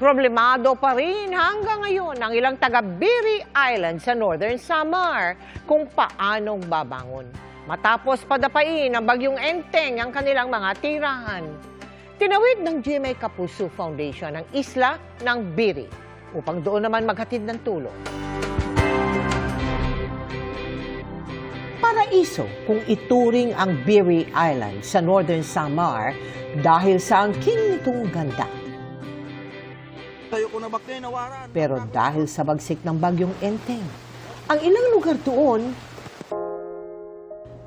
Problemado pa rin hanggang ngayon ang ilang taga Biri Island sa Northern Samar kung paanong babangon. Matapos padapain ng bagyong Enteng ang kanilang mga tirahan. Tinawid ng GMA Kapuso Foundation ang isla ng Biri upang doon naman maghatid ng tulong. Paraiso kung ituring ang Biri Island sa Northern Samar dahil sa angking nitong ganda. Pero dahil sa bagsik ng bagyong Enteng, ang ilang lugar doon,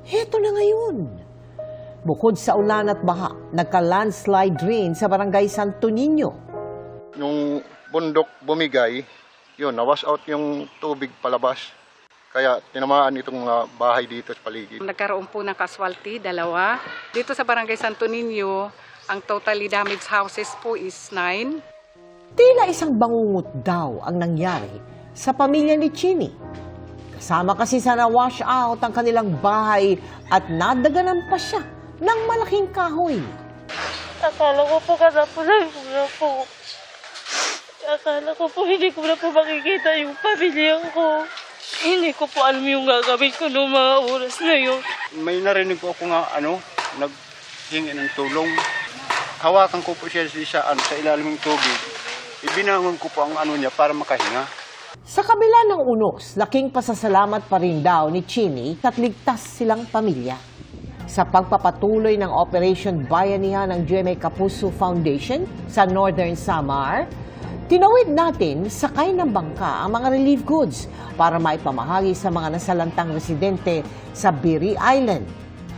heto na ngayon. Bukod sa ulan at baha, nagka-landslide rin sa barangay Santo Niño. Yung bundok bumigay, yun, nawash out yung tubig palabas. Kaya tinamaan itong bahay dito sa paligid. Nagkaroon po ng casualty, 2. Dito sa barangay Santo Niño, ang totally damaged houses po is 9. Tila isang bangungot daw ang nangyari sa pamilya ni Chini. Kasama kasi sa na-wash out ang kanilang bahay at nadaganan pa siya ng malaking kahoy. Akala ko po kanapunan ko na po. Akala ko po hindi ko na po makikita yung pamilya ko. Hindi ko po alam yung gagawin ko noong mga oras na yun. May narinig po ako nga naghingi ng tulong. Hawakan ko po siya sa ilalim ng tubig. Ibinangon ko po ang niya para makahinga. Sa kabila ng unos, laking pasasalamat pa rin daw ni Chini at ligtas silang pamilya. Sa pagpapatuloy ng Operation Bayanihan ng GMA Kapuso Foundation sa Northern Samar, tinawid natin sakay ng bangka ang mga relief goods para maipamahagi sa mga nasalantang residente sa Biri Island.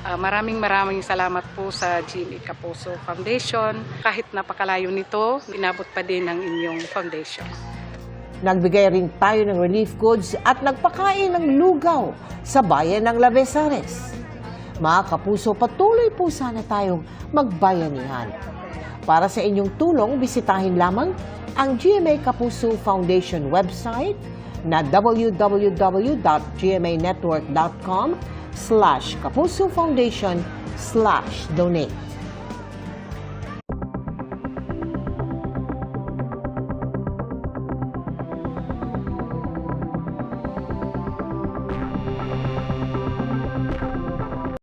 Maraming salamat po sa GMA Kapuso Foundation. Kahit napakalayo nito, inabot pa din ng inyong foundation. Nagbigay rin tayo ng relief goods at nagpakain ng lugaw sa bayan ng Lavezares. Mga kapuso, patuloy po sana tayong magbayanihan. Para sa inyong tulong, bisitahin lamang ang GMA Kapuso Foundation website na www.gmanetwork.com/Kapuso Foundation/donate.